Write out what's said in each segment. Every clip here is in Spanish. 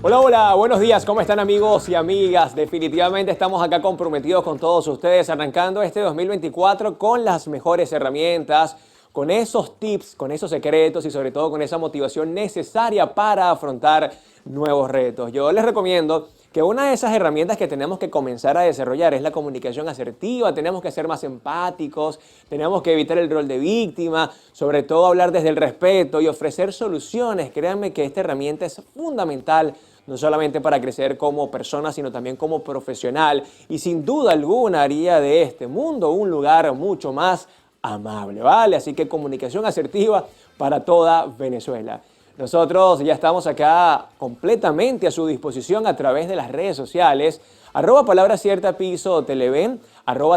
Hola, hola, buenos días, ¿cómo están amigos y amigas? Definitivamente estamos acá comprometidos con todos ustedes, arrancando este 2024 con las mejores herramientas, con esos tips, con esos secretos y sobre todo con esa motivación necesaria para afrontar nuevos retos. Yo les recomiendo que una de esas herramientas que tenemos que comenzar a desarrollar es la comunicación asertiva. Tenemos que ser más empáticos, tenemos que evitar el rol de víctima, sobre todo hablar desde el respeto y ofrecer soluciones. Créanme que esta herramienta es fundamental, no solamente para crecer como persona, sino también como profesional. Y sin duda alguna haría de este mundo un lugar mucho más amable, ¿vale? Así que comunicación asertiva para toda Venezuela. Nosotros ya estamos acá completamente a su disposición a través de las redes sociales. @palabra cierta piso Televen,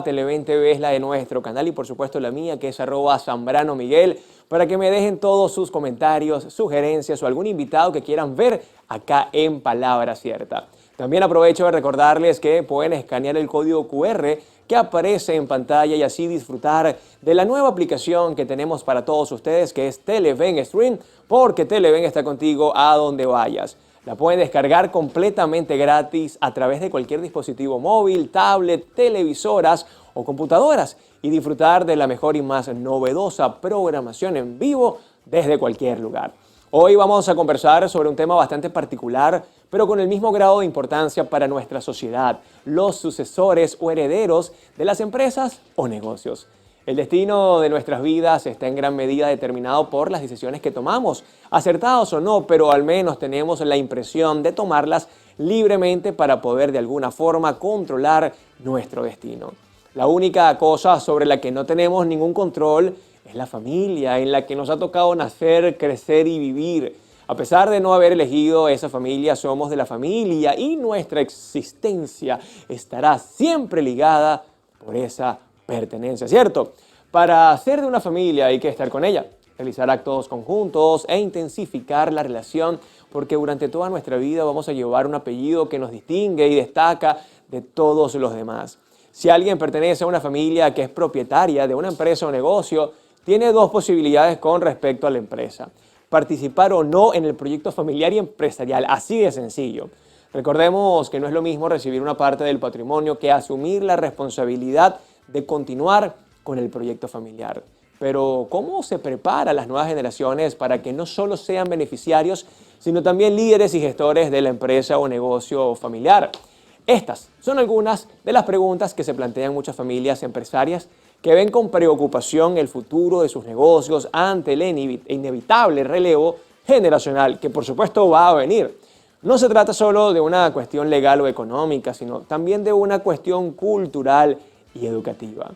@Televen TV es la de nuestro canal y por supuesto la mía que es @Zambrano Miguel, para que me dejen todos sus comentarios, sugerencias o algún invitado que quieran ver acá en Palabra Cierta. También aprovecho de recordarles que pueden escanear el código QR que aparece en pantalla y así disfrutar de la nueva aplicación que tenemos para todos ustedes, que es Televen Stream, porque Televen está contigo a donde vayas. La pueden descargar completamente gratis a través de cualquier dispositivo móvil, tablet, televisoras o computadoras y disfrutar de la mejor y más novedosa programación en vivo desde cualquier lugar. Hoy vamos a conversar sobre un tema bastante particular, pero con el mismo grado de importancia para nuestra sociedad: los sucesores o herederos de las empresas o negocios. El destino de nuestras vidas está en gran medida determinado por las decisiones que tomamos, acertados o no, pero al menos tenemos la impresión de tomarlas libremente para poder de alguna forma controlar nuestro destino. La única cosa sobre la que no tenemos ningún control es la familia en la que nos ha tocado nacer, crecer y vivir. A pesar de no haber elegido esa familia, somos de la familia y nuestra existencia estará siempre ligada por esa pertenencia, ¿cierto? Para ser de una familia hay que estar con ella, realizar actos conjuntos e intensificar la relación, porque durante toda nuestra vida vamos a llevar un apellido que nos distingue y destaca de todos los demás. Si alguien pertenece a una familia que es propietaria de una empresa o negocio, tiene dos posibilidades con respecto a la empresa: participar o no en el proyecto familiar y empresarial, así de sencillo. Recordemos que no es lo mismo recibir una parte del patrimonio que asumir la responsabilidad de continuar con el proyecto familiar. Pero ¿cómo se prepara a las nuevas generaciones para que no solo sean beneficiarios, sino también líderes y gestores de la empresa o negocio familiar? Estas son algunas de las preguntas que se plantean muchas familias empresarias que ven con preocupación el futuro de sus negocios ante el inevitable relevo generacional que por supuesto va a venir. No se trata solo de una cuestión legal o económica, sino también de una cuestión cultural y educativa.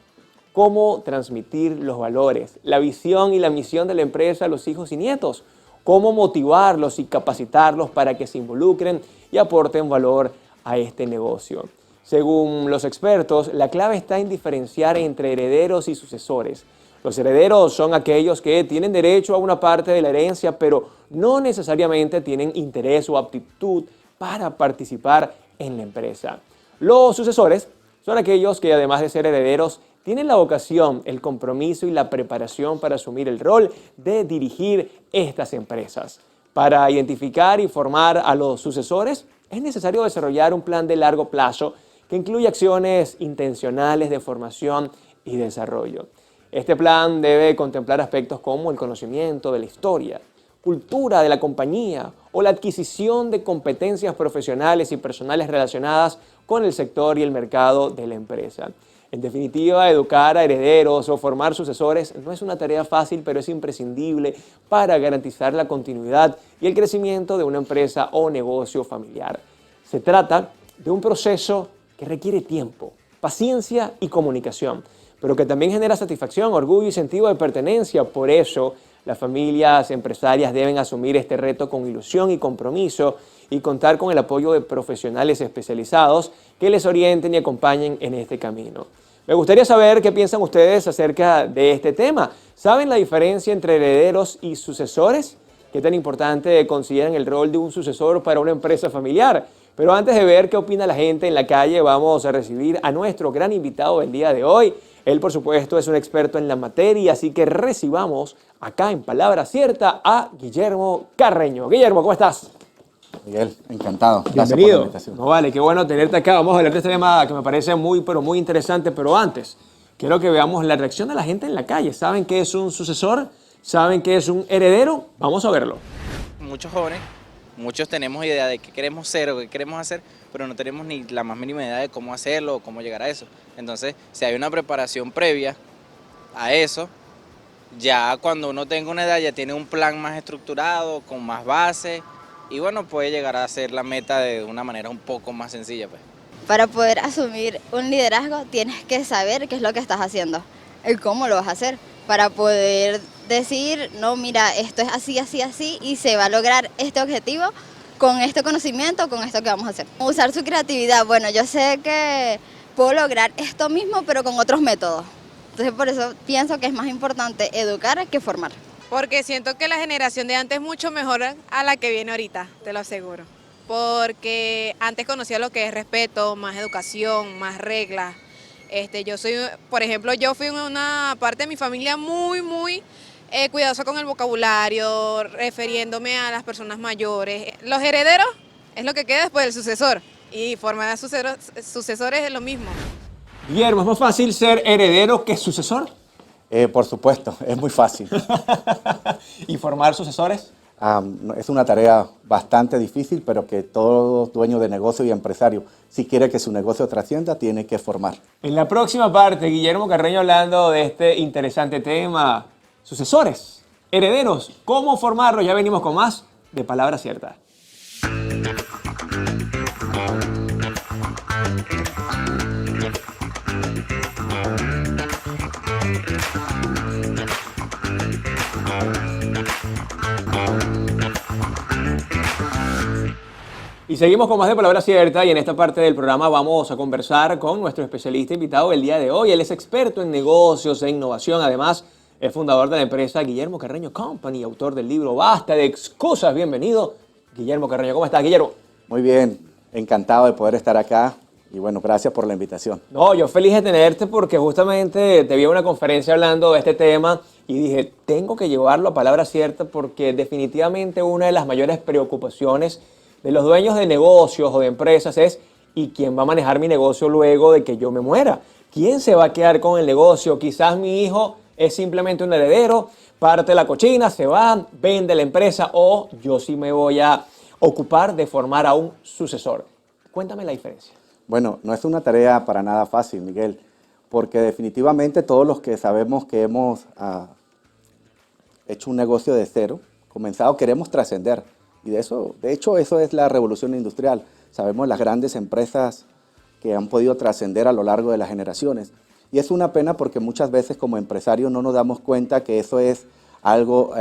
Cómo transmitir los valores, la visión y la misión de la empresa a los hijos y nietos. Cómo motivarlos y capacitarlos para que se involucren y aporten valor a este negocio. Según los expertos, la clave está en diferenciar entre herederos y sucesores. Los herederos son aquellos que tienen derecho a una parte de la herencia, pero no necesariamente tienen interés o aptitud para participar en la empresa. Los sucesores son aquellos que, además de ser herederos, tienen la vocación, el compromiso y la preparación para asumir el rol de dirigir estas empresas. Para identificar y formar a los sucesores, es necesario desarrollar un plan de largo plazo que incluye acciones intencionales de formación y desarrollo. Este plan debe contemplar aspectos como el conocimiento de la historia, cultura de la compañía o la adquisición de competencias profesionales y personales relacionadas con el sector y el mercado de la empresa. En definitiva, educar a herederos o formar sucesores no es una tarea fácil, pero es imprescindible para garantizar la continuidad y el crecimiento de una empresa o negocio familiar. Se trata de un proceso que requiere tiempo, paciencia y comunicación, pero que también genera satisfacción, orgullo y sentido de pertenencia. Por eso, las familias empresarias deben asumir este reto con ilusión y compromiso y contar con el apoyo de profesionales especializados que les orienten y acompañen en este camino. Me gustaría saber qué piensan ustedes acerca de este tema. ¿Saben la diferencia entre herederos y sucesores? ¿Qué tan importante consideran el rol de un sucesor para una empresa familiar? Pero antes de ver qué opina la gente en la calle, vamos a recibir a nuestro gran invitado del día de hoy. Él, por supuesto, es un experto en la materia, así que recibamos acá en Palabra Cierta a Guillermo Carreño. Guillermo, ¿cómo estás? Miguel, encantado. Gracias Bienvenido. por la invitación. No vale, qué bueno tenerte acá. Vamos a hablar de este tema que me parece muy, pero muy interesante. Pero antes, quiero que veamos la reacción de la gente en la calle. ¿Saben qué es un sucesor? ¿Saben qué es un heredero? Vamos a verlo. Muchos jóvenes, muchos tenemos idea de qué queremos ser o qué queremos hacer, pero no tenemos ni la más mínima idea de cómo hacerlo o cómo llegar a eso. Entonces, si hay una preparación previa a eso, ya cuando uno tenga una edad ya tiene un plan más estructurado, con más base, y bueno, puede llegar a hacer la meta de una manera un poco más sencilla, pues. Para poder asumir un liderazgo tienes que saber qué es lo que estás haciendo, el cómo lo vas a hacer, para poder decir, no, mira, esto es así, así, así, y se va a lograr este objetivo con este conocimiento, con esto que vamos a hacer. Usar su creatividad, bueno, yo sé que puedo lograr esto mismo, pero con otros métodos. Entonces, por eso pienso que es más importante educar que formar. Porque siento que la generación de antes es mucho mejor a la que viene ahorita, te lo aseguro. Porque antes conocía lo que es respeto, más educación, más reglas. Yo soy, por ejemplo, yo fui una parte de mi familia muy cuidadosa con el vocabulario, refiriéndome a las personas mayores. Los herederos es lo que queda después del sucesor, y formar sucesores es lo mismo. Guillermo, ¿es más fácil ser heredero que sucesor? Por supuesto, es muy fácil. ¿Y formar sucesores? Es una tarea bastante difícil, pero que todo dueño de negocio y empresario, si quiere que su negocio trascienda, tiene que formar. En la próxima parte, Guillermo Carreño hablando de este interesante tema, sucesores, herederos, cómo formarlos. Ya venimos con más de Palabra Cierta. Y seguimos con más de Palabra Cierta, y en esta parte del programa vamos a conversar con nuestro especialista invitado del día de hoy. Él es experto en negocios e innovación, además es fundador de la empresa Guillermo Carreño Company, autor del libro Basta de Excusas. Bienvenido, Guillermo Carreño. ¿Cómo estás, Guillermo? Muy bien, encantado de poder estar acá y bueno, gracias por la invitación. No, yo feliz de tenerte porque justamente te vi en una conferencia hablando de este tema y dije, tengo que llevarlo a Palabra Cierta porque definitivamente una de las mayores preocupaciones de los dueños de negocios o de empresas es ¿y quién va a manejar mi negocio luego de que yo me muera? ¿Quién se va a quedar con el negocio? Quizás mi hijo es simplemente un heredero, parte la cochina, se va, vende la empresa, o yo sí me voy a ocupar de formar a un sucesor. Cuéntame la diferencia. Bueno, no es una tarea para nada fácil, Miguel, porque definitivamente todos los que sabemos que hemos hecho un negocio de cero, comenzado, queremos trascender. Y de hecho, eso es la revolución industrial. Sabemos las grandes empresas que han podido trascender a lo largo de las generaciones. Y es una pena porque muchas veces como empresarios no nos damos cuenta que eso es algo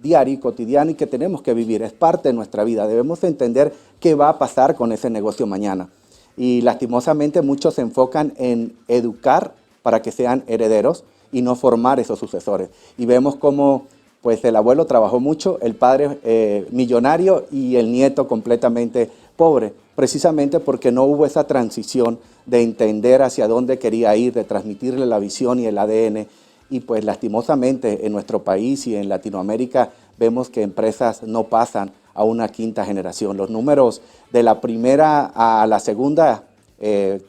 diario y cotidiano y que tenemos que vivir. Es parte de nuestra vida. Debemos entender qué va a pasar con ese negocio mañana. Y lastimosamente muchos se enfocan en educar para que sean herederos y no formar esos sucesores. Y vemos cómo pues el abuelo trabajó mucho, el padre millonario y el nieto completamente pobre, precisamente porque no hubo esa transición de entender hacia dónde quería ir, de transmitirle la visión y el ADN. Y pues lastimosamente en nuestro país y en Latinoamérica vemos que empresas no pasan a una quinta generación. Los números de la primera a la segunda, 3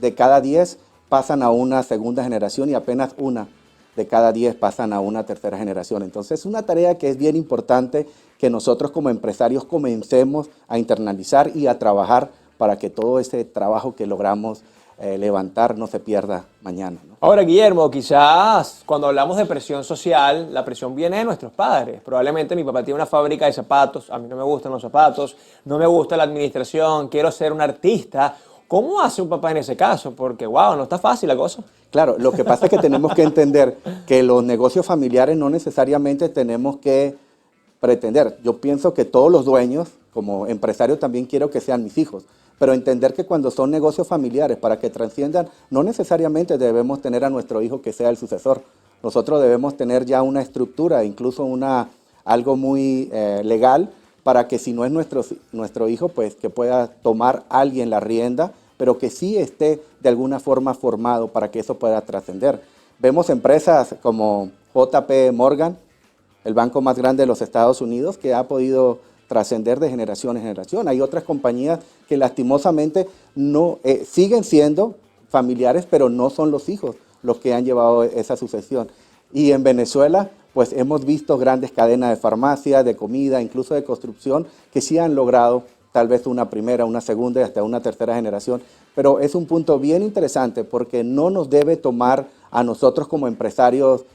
de cada 10 pasan a una segunda generación y apenas 1 de cada 10 pasan a una tercera generación. Entonces es una tarea que es bien importante que nosotros como empresarios comencemos a internalizar y a trabajar para que todo ese trabajo que logramos levantar no se pierda mañana, ¿no? Ahora, Guillermo, quizás cuando hablamos de presión social, la presión viene de nuestros padres. Probablemente mi papá tiene una fábrica de zapatos, a mí no me gustan los zapatos, no me gusta la administración, quiero ser un artista. ¿Cómo hace un papá en ese caso? Porque, wow, no está fácil la cosa. Claro, lo que pasa es que tenemos que entender que los negocios familiares no necesariamente tenemos que pretender. Yo pienso que todos los dueños, como empresario, también quiero que sean mis hijos. Pero entender que cuando son negocios familiares, para que trasciendan, no necesariamente debemos tener a nuestro hijo que sea el sucesor. Nosotros debemos tener ya una estructura, incluso algo muy legal, para que si no es nuestro hijo, pues que pueda tomar alguien la rienda, pero que sí esté de alguna forma formado para que eso pueda trascender. Vemos empresas como JP Morgan, el banco más grande de los Estados Unidos, que ha podido trascender de generación en generación. Hay otras compañías que lastimosamente no, siguen siendo familiares, pero no son los hijos los que han llevado esa sucesión. Y en Venezuela, pues hemos visto grandes cadenas de farmacia, de comida, incluso de construcción, que sí han logrado tal vez una primera, una segunda y hasta una tercera generación. Pero es un punto bien interesante porque no nos debe tomar a nosotros como empresarios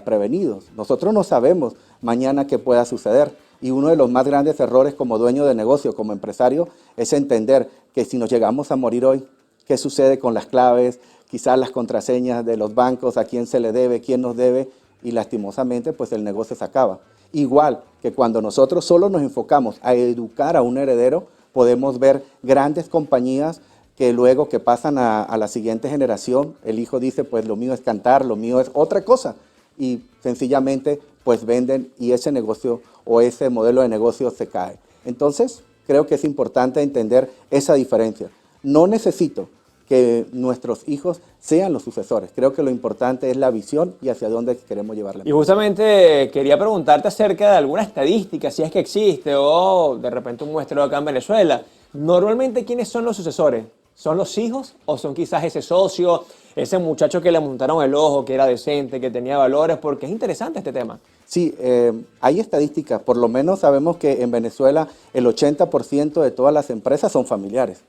prevenidos. Nosotros no sabemos mañana qué pueda suceder. Y uno de los más grandes errores como dueño de negocio, como empresario, es entender que si nos llegamos a morir hoy, ¿qué sucede con las claves, quizás las contraseñas de los bancos, a quién se le debe, quién nos debe? Y lastimosamente, pues el negocio se acaba. Igual que cuando nosotros solo nos enfocamos a educar a un heredero, podemos ver grandes compañías que luego que pasan a la siguiente generación, el hijo dice, pues lo mío es cantar, lo mío es otra cosa. Y sencillamente, pues venden y ese negocio o ese modelo de negocio se cae. Entonces, creo que es importante entender esa diferencia. No necesito que nuestros hijos sean los sucesores. Creo que lo importante es la visión y hacia dónde queremos llevarla. Y justamente quería preguntarte acerca de alguna estadística, si es que existe, o de repente un muestreo acá en Venezuela. Normalmente, ¿quiénes son los sucesores? ¿Son los hijos o son quizás ese socio, ese muchacho que le montaron el ojo, que era decente, que tenía valores? Porque es interesante este tema. Sí, hay estadísticas. Por lo menos sabemos que en Venezuela el 80% de todas las empresas son familiares.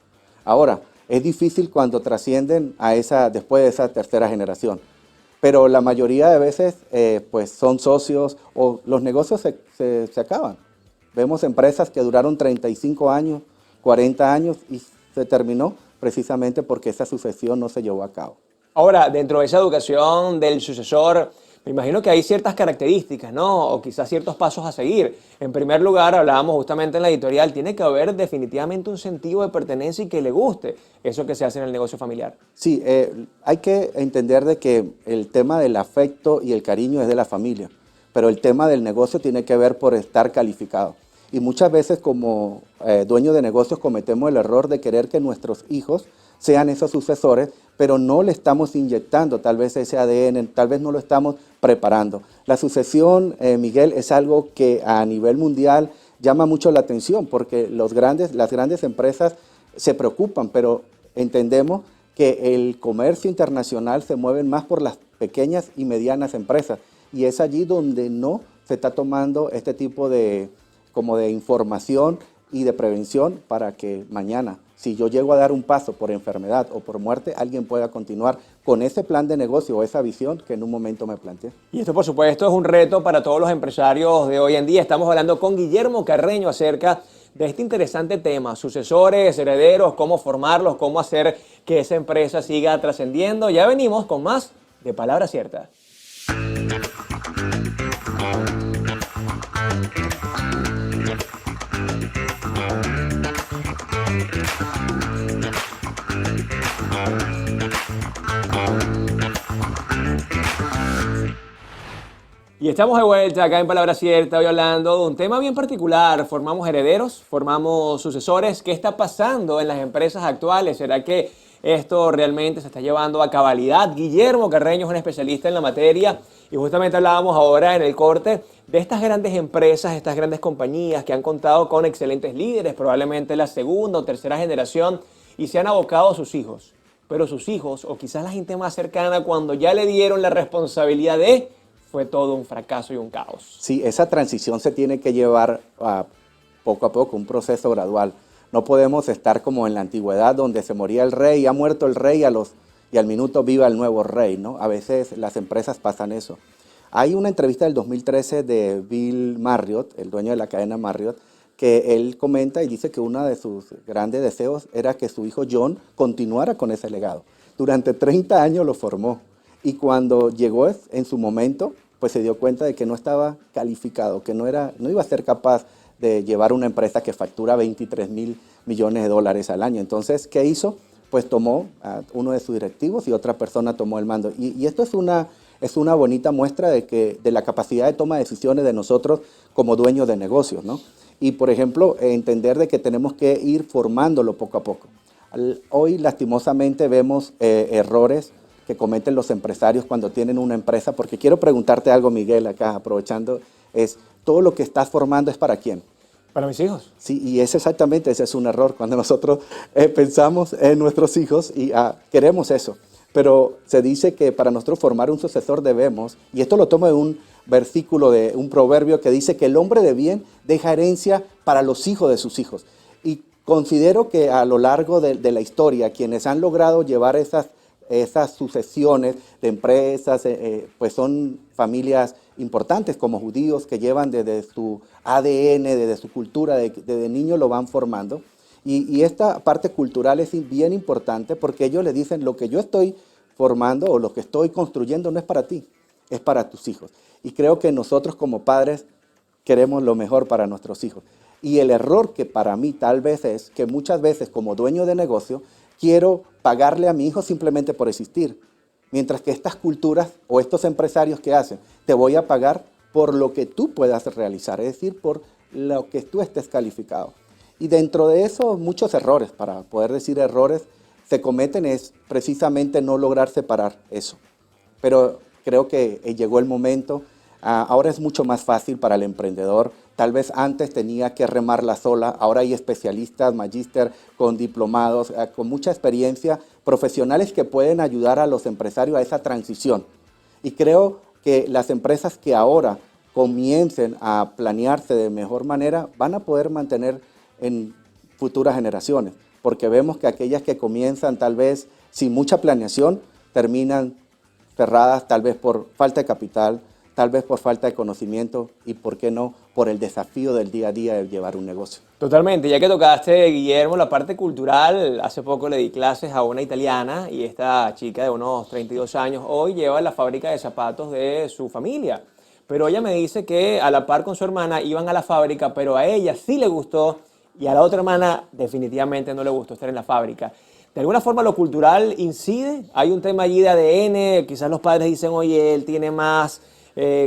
Ahora, es difícil cuando trascienden después de esa tercera generación. Pero la mayoría de veces pues son socios o los negocios se acaban. Vemos empresas que duraron 35 años, 40 años y se terminó precisamente porque esa sucesión no se llevó a cabo. Ahora, dentro de esa educación del sucesor, me imagino que hay ciertas características, ¿no? O quizás ciertos pasos a seguir. En primer lugar, hablábamos justamente en la editorial, tiene que haber definitivamente un sentido de pertenencia y que le guste eso que se hace en el negocio familiar. Sí, hay que entender de que el tema del afecto y el cariño es de la familia, pero el tema del negocio tiene que ver por estar calificado. Y muchas veces como dueños de negocios cometemos el error de querer que nuestros hijos sean esos sucesores, pero no le estamos inyectando tal vez ese ADN, tal vez no lo estamos preparando. La sucesión, Miguel, es algo que a nivel mundial llama mucho la atención porque las grandes empresas se preocupan, pero entendemos que el comercio internacional se mueve más por las pequeñas y medianas empresas y es allí donde no se está tomando este tipo de información y de prevención para que mañana, si yo llego a dar un paso por enfermedad o por muerte, alguien pueda continuar con ese plan de negocio o esa visión que en un momento me planteé. Y esto, por supuesto, es un reto para todos los empresarios de hoy en día. Estamos hablando con Guillermo Carreño acerca de este interesante tema, sucesores, herederos, cómo formarlos, cómo hacer que esa empresa siga trascendiendo. Ya venimos con más de Palabra Cierta. Y estamos de vuelta acá en Palabra Cierta, hoy hablando de un tema bien particular. Formamos herederos, formamos sucesores. ¿Qué está pasando en las empresas actuales? ¿Será que esto realmente se está llevando a cabalidad? Guillermo Carreño es un especialista en la materia y justamente hablábamos ahora en el corte de estas grandes empresas, estas grandes compañías que han contado con excelentes líderes, probablemente la segunda o tercera generación, y se han abocado a sus hijos. Pero sus hijos, o quizás la gente más cercana, cuando ya le dieron la responsabilidad fue todo un fracaso y un caos. Sí, esa transición se tiene que llevar poco a poco, un proceso gradual. No podemos estar como en la antigüedad donde se moría el rey, ha muerto el rey y al minuto viva el nuevo rey, ¿no? A veces las empresas pasan eso. Hay una entrevista del 2013 de Bill Marriott, el dueño de la cadena Marriott, que él comenta y dice que uno de sus grandes deseos era que su hijo John continuara con ese legado. Durante 30 años lo formó y cuando llegó en su momento, pues se dio cuenta de que no estaba calificado, que no iba a ser capaz de llevar una empresa que factura 23,000 millones de dólares al año. Entonces, ¿qué hizo? Pues tomó a uno de sus directivos y otra persona tomó el mando. Y esto es una bonita muestra de la capacidad de toma de decisiones de nosotros como dueños de negocios, ¿no? Y, por ejemplo, entender de que tenemos que ir formándolo poco a poco. Hoy, lastimosamente, vemos errores que cometen los empresarios cuando tienen una empresa, porque quiero preguntarte algo, Miguel, acá, aprovechando, es, ¿todo lo que estás formando es para quién? Para mis hijos. Sí, y ese es un error cuando nosotros pensamos en nuestros hijos y queremos eso. Pero se dice que para nosotros formar un sucesor debemos, y esto lo tomo de un versículo, de un proverbio que dice que el hombre de bien deja herencia para los hijos de sus hijos. Y considero que a lo largo de la historia, quienes han logrado llevar esas sucesiones de empresas, pues son familias importantes como judíos que llevan desde su ADN, desde su cultura, desde niños lo van formando. Y esta parte cultural es bien importante porque ellos le dicen, lo que yo estoy formando o lo que estoy construyendo no es para ti, es para tus hijos. Y creo que nosotros como padres queremos lo mejor para nuestros hijos. Y el error que para mí tal vez es que muchas veces como dueño de negocio quiero pagarle a mi hijo simplemente por existir. Mientras que estas culturas o estos empresarios que hacen, te voy a pagar por lo que tú puedas realizar, es decir, por lo que tú estés calificado. Y dentro de eso, muchos errores, para poder decir errores, se cometen es precisamente no lograr separar eso. Pero creo que llegó el momento, ahora es mucho más fácil para el emprendedor. Tal vez antes tenía que remarla sola, ahora hay especialistas, magíster, con diplomados, con mucha experiencia, profesionales que pueden ayudar a los empresarios a esa transición. Y creo que las empresas que ahora comiencen a planearse de mejor manera van a poder mantener en futuras generaciones, porque vemos que aquellas que comienzan tal vez sin mucha planeación terminan cerradas tal vez por falta de capital, tal vez por falta de conocimiento y, ¿por qué no?, por el desafío del día a día de llevar un negocio. Totalmente, ya que tocaste, Guillermo, la parte cultural, hace poco le di clases a una italiana y esta chica de unos 32 años hoy lleva la fábrica de zapatos de su familia. Pero ella me dice que a la par con su hermana iban a la fábrica, pero a ella sí le gustó y a la otra hermana definitivamente no le gustó estar en la fábrica. ¿De alguna forma lo cultural incide? ¿Hay un tema allí de ADN? Quizás los padres dicen, oye, él tiene más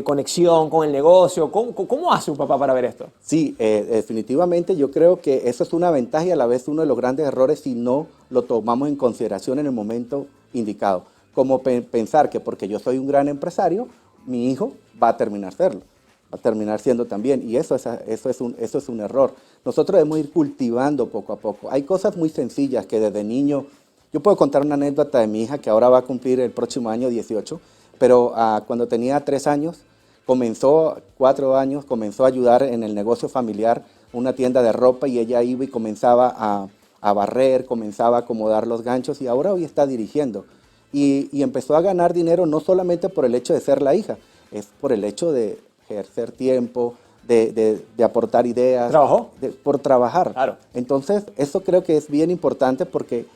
conexión con el negocio. ¿Cómo hace un papá para ver esto? Sí, definitivamente yo creo que eso es una ventaja y a la vez uno de los grandes errores si no lo tomamos en consideración en el momento indicado. Como pensar que porque yo soy un gran empresario, mi hijo va a terminar serlo, va a terminar siendo también, y eso es un error. Nosotros debemos ir cultivando poco a poco. Hay cosas muy sencillas que desde niño, yo puedo contar una anécdota de mi hija que ahora va a cumplir el próximo año 18, pero cuando tenía 3 años, 4 años, comenzó a ayudar en el negocio familiar, una tienda de ropa, y ella iba y comenzaba a barrer, comenzaba a acomodar los ganchos, y ahora hoy está dirigiendo. Y empezó a ganar dinero no solamente por el hecho de ser la hija, es por el hecho de ejercer tiempo, de aportar ideas. ¿Trabajó? Por trabajar. Claro. Entonces, eso creo que es bien importante porque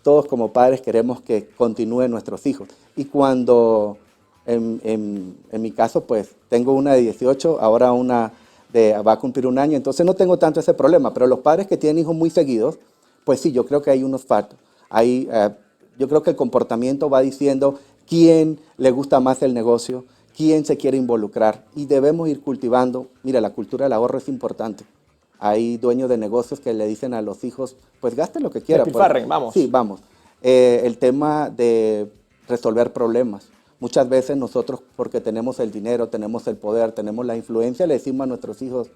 todos como padres queremos que continúen nuestros hijos. Y cuando, en mi caso, pues tengo una de 18, ahora una va a cumplir 1 año, entonces no tengo tanto ese problema. Pero los padres que tienen hijos muy seguidos, pues sí, yo creo que hay unos factos. Yo creo que el comportamiento va diciendo quién le gusta más el negocio, quién se quiere involucrar, y debemos ir cultivando. Mira, la cultura del ahorro es importante. Hay dueños de negocios que le dicen a los hijos, pues gaste lo que quiera. Despilfarren, vamos. Sí, vamos. El tema de resolver problemas. Muchas veces nosotros, porque tenemos el dinero, tenemos el poder, tenemos la influencia, le decimos a nuestros hijos,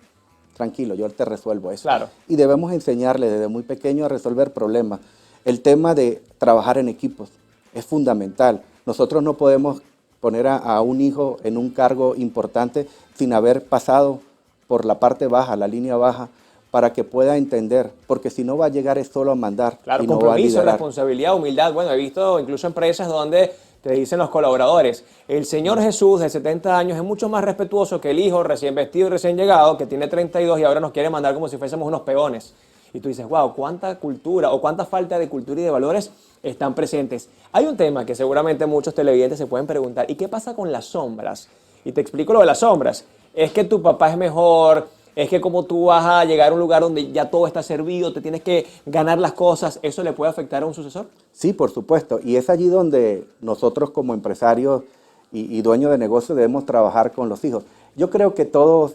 tranquilo, yo te resuelvo eso. Claro. Y debemos enseñarles desde muy pequeño a resolver problemas. El tema de trabajar en equipos es fundamental. Nosotros no podemos poner a un hijo en un cargo importante sin haber pasado por la parte baja, la línea baja, para que pueda entender, porque si no va a llegar es solo a mandar. Claro, y no va a compromiso, liderar. responsabilidad, humildad. Bueno, he visto incluso empresas donde te dicen los colaboradores, el Señor Jesús de 70 años es mucho más respetuoso que el hijo recién vestido y recién llegado, que tiene 32 y ahora nos quiere mandar como si fuésemos unos peones. Y tú dices, wow, cuánta cultura o cuánta falta de cultura y de valores están presentes. Hay un tema que seguramente muchos televidentes se pueden preguntar, ¿y qué pasa con las sombras? Y te explico lo de las sombras. Es que tu papá es mejor, es que como tú vas a llegar a un lugar donde ya todo está servido, te tienes que ganar las cosas, ¿eso le puede afectar a un sucesor? Sí, por supuesto. Y es allí donde nosotros como empresarios y dueños de negocios debemos trabajar con los hijos. Yo creo que todos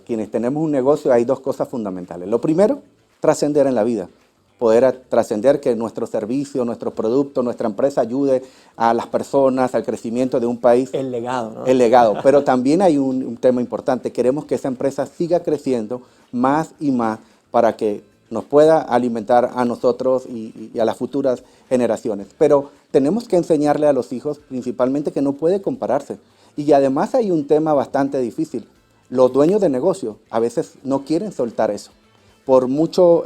quienes tenemos un negocio hay dos cosas fundamentales. Lo primero, trascender en la vida. Poder trascender que nuestro servicio, nuestro producto, nuestra empresa ayude a las personas, al crecimiento de un país. El legado, ¿no? El legado. Pero también hay un tema importante. Queremos que esa empresa siga creciendo más y más para que nos pueda alimentar a nosotros y a las futuras generaciones. Pero tenemos que enseñarle a los hijos principalmente que no puede compararse. Y además hay un tema bastante difícil. Los dueños de negocio a veces no quieren soltar eso. Por mucho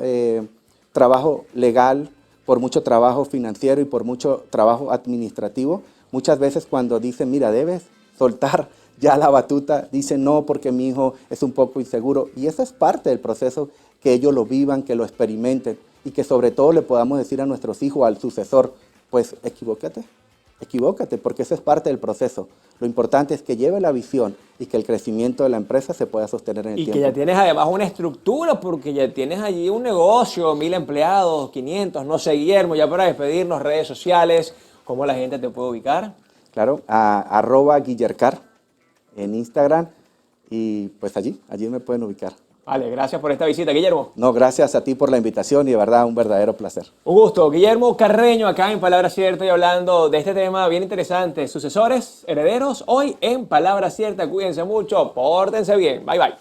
trabajo legal, por mucho trabajo financiero y por mucho trabajo administrativo, muchas veces cuando dicen, mira, debes soltar ya la batuta, dicen no porque mi hijo es un poco inseguro. Y eso es parte del proceso, que ellos lo vivan, que lo experimenten y que sobre todo le podamos decir a nuestros hijos, al sucesor, pues equivócate, porque eso es parte del proceso. Lo importante es que lleve la visión y que el crecimiento de la empresa se pueda sostener en el Y tiempo. que ya tienes además una estructura, porque ya tienes allí un negocio, 1000 empleados, 500, no sé, Guillermo, ya para despedirnos, redes sociales, ¿cómo la gente te puede ubicar? Claro, a @Guillercar en Instagram y pues allí me pueden ubicar. Vale, gracias por esta visita, Guillermo. No, gracias a ti por la invitación y de verdad un verdadero placer. Un gusto. Guillermo Carreño, acá en Palabra Cierta y hablando de este tema bien interesante. Sucesores, herederos, hoy en Palabra Cierta. Cuídense mucho, pórtense bien. Bye, bye.